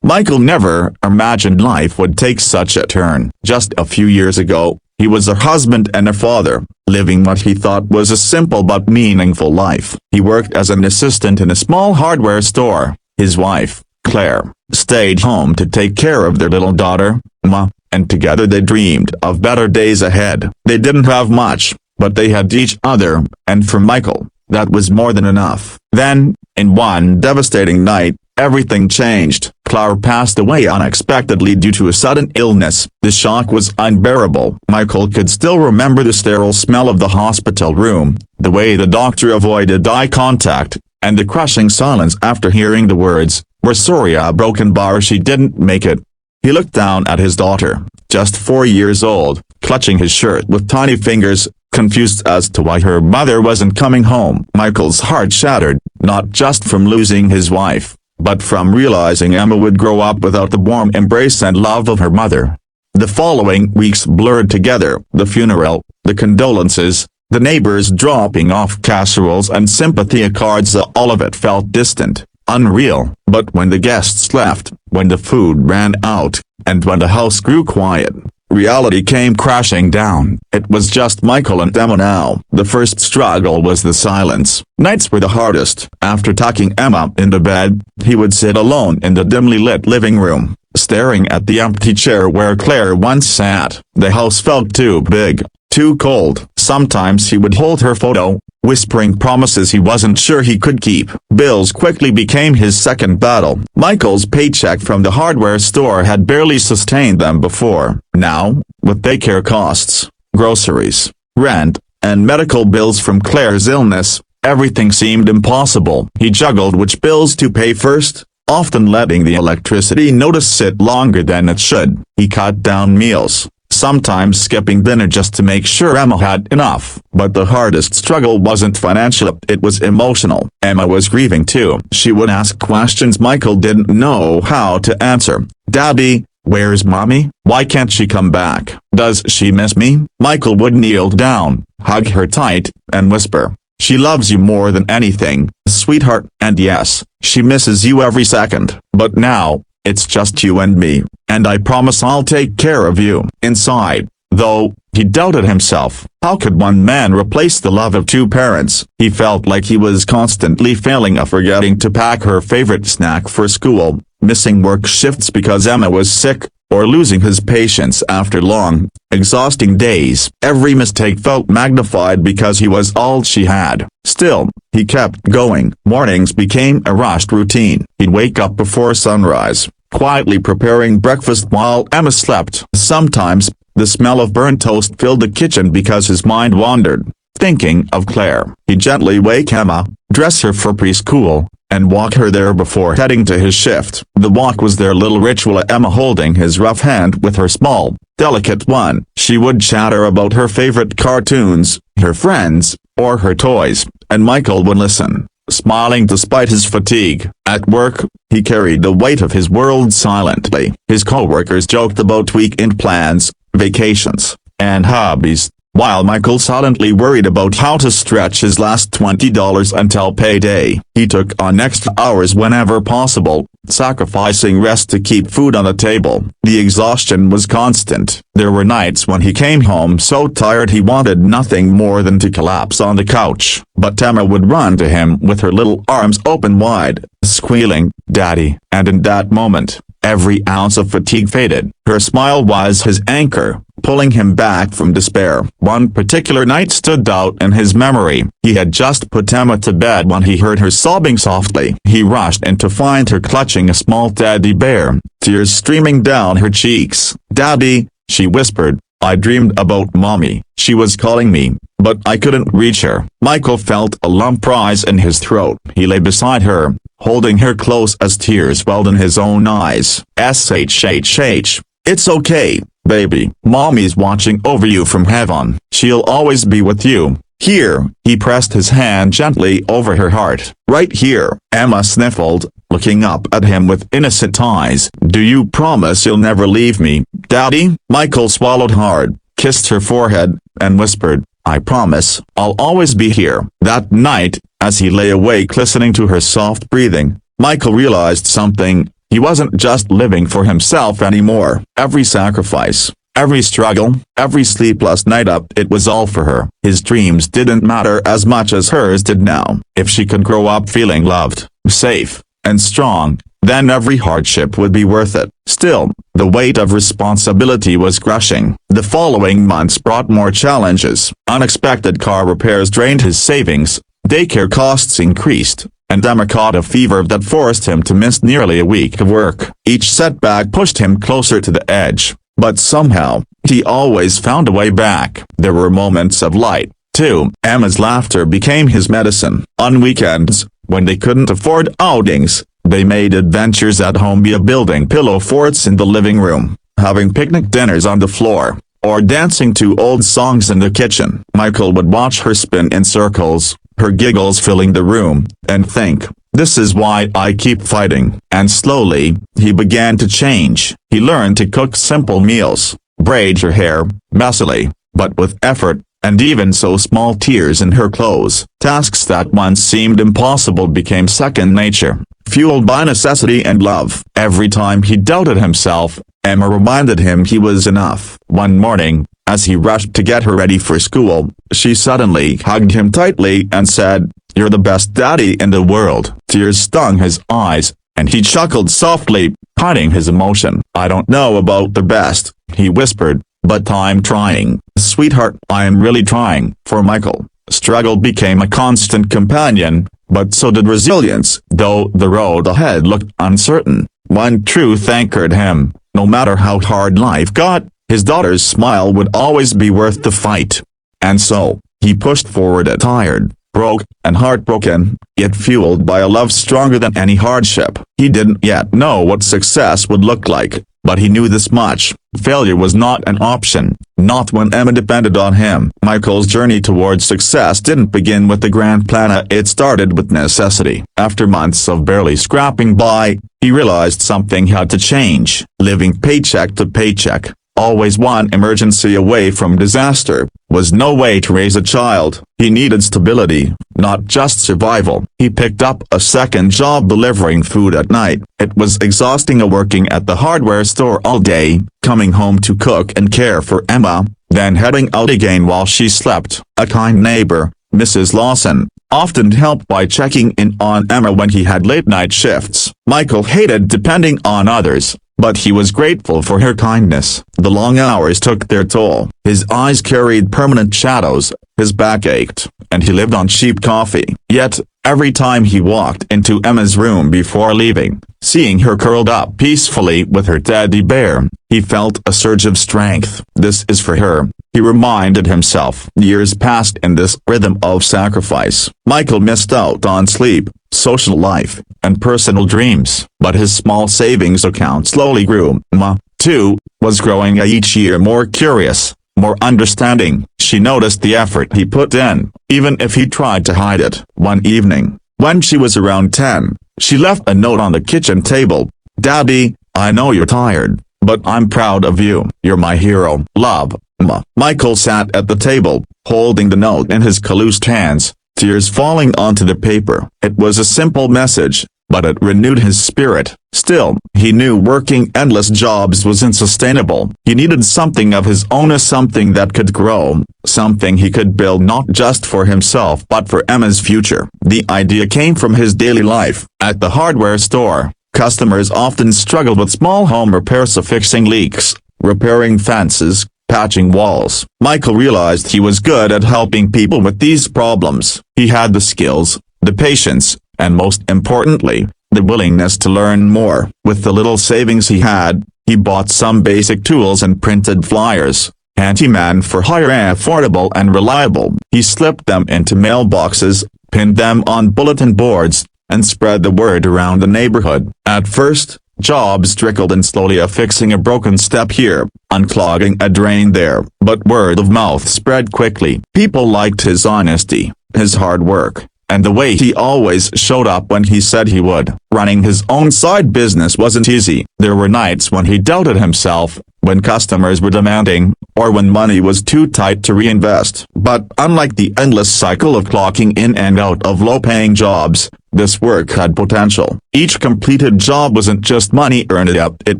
Michael never imagined life would take such a turn. Just a few years ago, he was a husband and a father, living what he thought was a simple but meaningful life. He worked as an assistant in a small hardware store. His wife, Claire, stayed home to take care of their little daughter, Emma, and together they dreamed of better days ahead. They didn't have much, but they had each other, and for Michael, that was more than enough. Then, in one devastating night, everything changed. Claire passed away unexpectedly due to a sudden illness. The shock was unbearable. Michael could still remember the sterile smell of the hospital room, the way the doctor avoided eye contact, and the crushing silence after hearing the words, "We're sorry, a broken bar, she didn't make it." He looked down at his daughter, just 4 years old, clutching his shirt with tiny fingers, confused as to why her mother wasn't coming home. Michael's heart shattered, not just from losing his wife, but from realizing Emma would grow up without the warm embrace and love of her mother. The following weeks blurred together: the funeral, the condolences, the neighbors dropping off casseroles and sympathy cards. All of it felt distant, unreal. But when the guests left, when the food ran out, and when the house grew quiet, reality came crashing down. It was just Michael and Emma now. The first struggle was the silence. Nights were the hardest. After tucking Emma into bed, he would sit alone in the dimly lit living room, staring at the empty chair where Claire once sat. The house felt too big, too cold. Sometimes he would hold her photo, whispering promises he wasn't sure he could keep. Bills quickly became his second battle. Michael's paycheck from the hardware store had barely sustained them before. Now, with daycare costs, groceries, rent, and medical bills from Claire's illness, everything seemed impossible. He juggled which bills to pay first, often letting the electricity notice sit longer than it should. He cut down meals, sometimes skipping dinner just to make sure Emma had enough. But the hardest struggle wasn't financial, it was emotional. Emma was grieving too. She would ask questions Michael didn't know how to answer. "Daddy, where's Mommy? Why can't she come back? Does she miss me?" Michael would kneel down, hug her tight, and whisper, "She loves you more than anything, sweetheart, and yes, she misses you every second. But now, it's just you and me, and I promise I'll take care of you." Inside, though, he doubted himself. How could one man replace the love of two parents? He felt like he was constantly failing, forgetting to pack her favorite snack for school, missing work shifts because Emma was sick, or losing his patience after long, exhausting days. Every mistake felt magnified because he was all she had. Still, he kept going. Mornings became a rushed routine. He'd wake up before sunrise, quietly preparing breakfast while Emma slept. Sometimes, the smell of burnt toast filled the kitchen because his mind wandered, thinking of Claire. He'd gently wake Emma, dress her for preschool, and walk her there before heading to his shift. The walk was their little ritual, Emma holding his rough hand with her small, delicate one. She would chatter about her favorite cartoons, her friends, or her toys, and Michael would listen, smiling despite his fatigue. At work, he carried the weight of his world silently. His coworkers joked about weekend plans, vacations, and hobbies, while Michael silently worried about how to stretch his last $20 until payday. He took on extra hours whenever possible, sacrificing rest to keep food on the table. The exhaustion was constant. There were nights when he came home so tired he wanted nothing more than to collapse on the couch. But Emma would run to him with her little arms open wide, squealing, "Daddy," and in that moment, every ounce of fatigue faded. Her smile was his anchor, pulling him back from despair. One particular night stood out in his memory. He had just put Emma to bed when he heard her sobbing softly. He rushed in to find her clutching a small teddy bear, tears streaming down her cheeks. "Daddy," she whispered, "I dreamed about Mommy. She was calling me, but I couldn't reach her." Michael felt a lump rise in his throat. He lay beside her, holding her close as tears welled in his own eyes. "Shh. It's okay, baby. Mommy's watching over you from heaven. She'll always be with you. Here." He pressed his hand gently over her heart. "Right here." Emma sniffled, looking up at him with innocent eyes. "Do you promise you'll never leave me, Daddy?" Michael swallowed hard, kissed her forehead, and whispered, "I promise, I'll always be here." That night, as he lay awake listening to her soft breathing, Michael realized something. He wasn't just living for himself anymore. Every sacrifice, every struggle, every sleepless night up, it was all for her. His dreams didn't matter as much as hers did now. If she could grow up feeling loved, safe, and strong, then every hardship would be worth it. Still, the weight of responsibility was crushing. The following months brought more challenges. Unexpected car repairs drained his savings, daycare costs increased, and Emma caught a fever that forced him to miss nearly a week of work. Each setback pushed him closer to the edge, but somehow, he always found a way back. There were moments of light, too. Emma's laughter became his medicine. On weekends, when they couldn't afford outings, they made adventures at home, via building pillow forts in the living room, having picnic dinners on the floor, or dancing to old songs in the kitchen. Michael would watch her spin in circles, her giggles filling the room, and think, "This is why I keep fighting." And slowly, he began to change. He learned to cook simple meals, braid her hair, messily, but with effort, and even so small tears in her clothes. Tasks that once seemed impossible became second nature, fueled by necessity and love. Every time he doubted himself, Emma reminded him he was enough. One morning, as he rushed to get her ready for school, she suddenly hugged him tightly and said, "You're the best daddy in the world." Tears stung his eyes, and he chuckled softly, hiding his emotion. "I don't know about the best," he whispered, "but I'm trying. Sweetheart, I'm really trying." For Michael, struggle became a constant companion, but so did resilience. Though the road ahead looked uncertain, one truth anchored him: no matter how hard life got, his daughter's smile would always be worth the fight. And so, he pushed forward, tired, broke, and heartbroken, yet fueled by a love stronger than any hardship. He didn't yet know what success would look like, but he knew this much: failure was not an option, not when Emma depended on him. Michael's journey towards success didn't begin with the grand plan, it started with necessity. After months of barely scraping by, he realized something had to change. Living paycheck to paycheck, always one emergency away from disaster, was no way to raise a child. He needed stability, not just survival. He picked up a second job delivering food at night. It was exhausting, working at the hardware store all day, coming home to cook and care for Emma, then heading out again while she slept. A kind neighbor, Mrs. Lawson, often helped by checking in on Emma when he had late-night shifts. Michael hated depending on others, but he was grateful for her kindness. The long hours took their toll. His eyes carried permanent shadows, his back ached, and he lived on cheap coffee. Yet, every time he walked into Emma's room before leaving, seeing her curled up peacefully with her teddy bear, he felt a surge of strength. "This is for her," he reminded himself. Years passed in this rhythm of sacrifice. Michael missed out on sleep, social life, and personal dreams, but his small savings account slowly grew. Emma, too, was growing each year, more curious, more understanding. She noticed the effort he put in, even if he tried to hide it. One evening, when she was around 10, she left a note on the kitchen table. "Daddy, I know you're tired, but I'm proud of you. You're my hero. Love, Emma." Michael sat at the table, holding the note in his calloused hands, tears falling onto the paper. It was a simple message, but it renewed his spirit. Still, he knew working endless jobs was unsustainable. He needed something of his own, something that could grow, something he could build not just for himself but for Emma's future. The idea came from his daily life. At the hardware store, customers often struggled with small home repairs, fixing leaks, repairing fences, patching walls. Michael realized he was good at helping people with these problems. He had the skills, the patience, and most importantly, the willingness to learn more. With the little savings he had, he bought some basic tools and printed flyers. "Handyman for hire, affordable and reliable." He slipped them into mailboxes, pinned them on bulletin boards, and spread the word around the neighborhood. At first, jobs trickled in, slowly fixing a broken step here, unclogging a drain there, but word of mouth spread quickly. People liked his honesty, his hard work, and the way he always showed up when he said he would. Running his own side business wasn't easy. There were nights when he doubted himself, when customers were demanding, or when money was too tight to reinvest. But unlike the endless cycle of clocking in and out of low-paying jobs, this work had potential. Each completed job wasn't just money earned up, it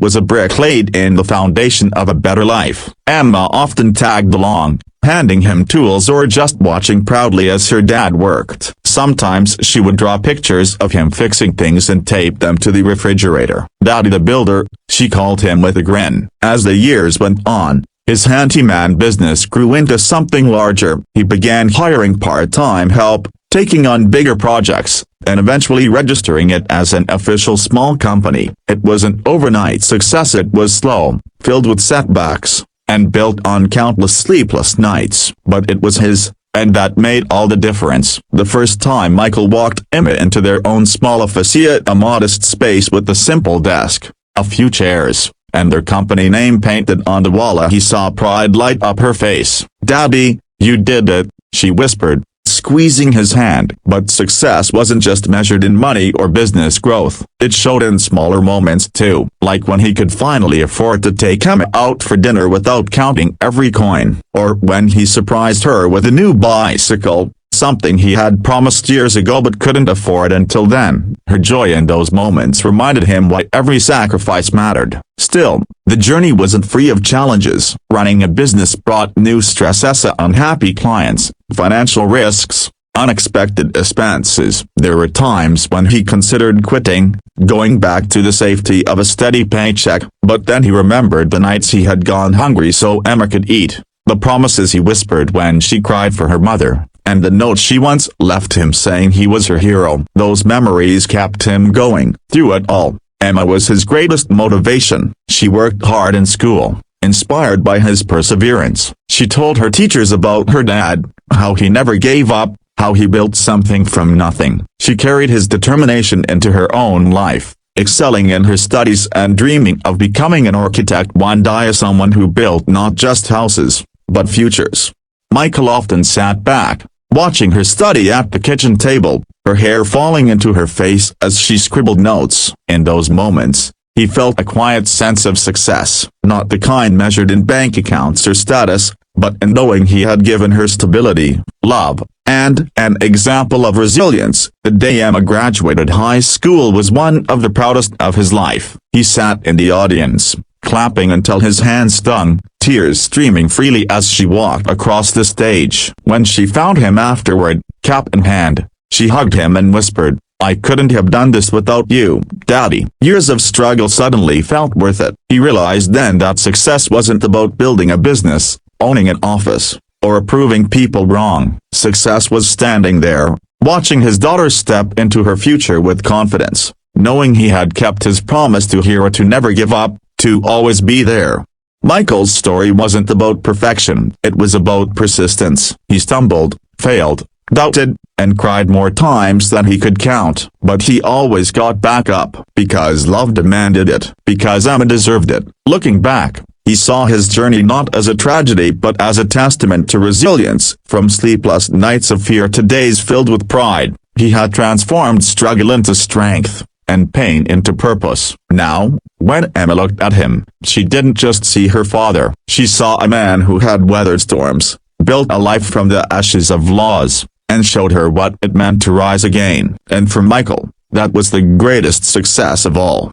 was a brick laid in the foundation of a better life. Emma often tagged along, handing him tools or just watching proudly as her dad worked. Sometimes she would draw pictures of him fixing things and tape them to the refrigerator. Daddy the Builder, she called him with a grin. As the years went on, his handyman business grew into something larger. He began hiring part-time help, taking on bigger projects, and eventually registering it as an official small company. It was an overnight success. It was slow, filled with setbacks, and built on countless sleepless nights. But it was his, and that made all the difference. The first time Michael walked Emma into their own small office, a modest space with a simple desk, a few chairs, and their company name painted on the wall, he saw pride light up her face. "Daddy, you did it," she whispered, squeezing his hand. But success wasn't just measured in money or business growth. It showed in smaller moments too, like when he could finally afford to take Emma out for dinner without counting every coin, or when he surprised her with a new bicycle, something he had promised years ago but couldn't afford until then. Her joy in those moments reminded him why every sacrifice mattered. Still, the journey wasn't free of challenges. Running a business brought new stress, unhappy clients, financial risks, unexpected expenses. There were times when he considered quitting, going back to the safety of a steady paycheck, but then he remembered the nights he had gone hungry so Emma could eat, the promises he whispered when she cried for her mother, and the note she once left him saying he was her hero. Those memories kept him going. Through it all, Emma was his greatest motivation. She worked hard in school, inspired by his perseverance. She told her teachers about her dad, how he never gave up, how he built something from nothing. She carried his determination into her own life, excelling in her studies and dreaming of becoming an architect one day, someone who built not just houses, but futures. Michael often sat back, watching her study at the kitchen table, her hair falling into her face as she scribbled notes. In those moments, he felt a quiet sense of success, not the kind measured in bank accounts or status, but in knowing he had given her stability, love, and an example of resilience. The day Emma graduated high school was one of the proudest of his life. He sat in the audience, clapping until his hands stung, tears streaming freely as she walked across the stage. When she found him afterward, cap in hand, she hugged him and whispered, "I couldn't have done this without you, Daddy." Years of struggle suddenly felt worth it. He realized then that success wasn't about building a business, owning an office, or proving people wrong. Success was standing there, watching his daughter step into her future with confidence, knowing he had kept his promise to her to never give up, to always be there. Michael's story wasn't about perfection, it was about persistence. He stumbled, failed, doubted, and cried more times than he could count, but he always got back up, because love demanded it, because Emma deserved it. Looking back, he saw his journey not as a tragedy but as a testament to resilience. From sleepless nights of fear to days filled with pride, he had transformed struggle into strength, and pain into purpose. Now, when Emma looked at him, she didn't just see her father. She saw a man who had weathered storms, built a life from the ashes of loss, and showed her what it meant to rise again. And for Michael, that was the greatest success of all.